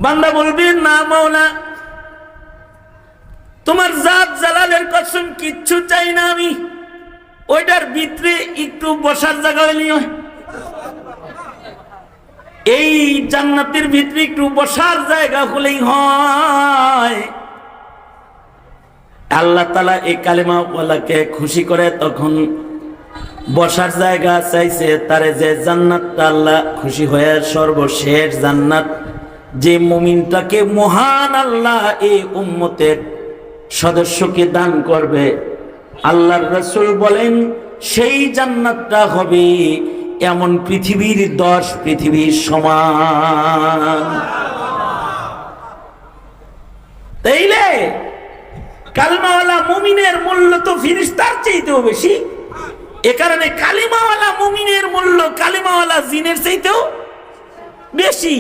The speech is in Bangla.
বান্দা বলবে না মাওলা, তোমার জাত জালালের কসম কিচ্ছু চাই না আমি, ওইটার ভিতরে একটু বসার জায়গা হইলি, এই জান্নাতের ভিতরে একটু বসার জায়গা হলেই হয়। আল্লাহ তাআলা এই কালেমাওয়ালাকে খুশি করে তখন বসার জায়গা চাইছে, তারে যে জান্নাতটা আল্লাহ খুশি হয়ে সর্বশেষ জান্নাত যে মুমিনটাকে মহান আল্লাহ এই উম্মতের সদস্যকে দান করবে, আল্লাহর রাসূল বলেন সেই জান্নাতটা হবে এমন পৃথিবীর 10 পৃথিবীর সমান। তাইলে কালেমাওয়ালা মুমিনের মূল্য তো ফেরেশতার চাইতেও বেশি। এ কারণে কালেমাওয়ালা মুমিনের মূল্য কালেমাওয়ালা জিনের চাইতেও বেশি।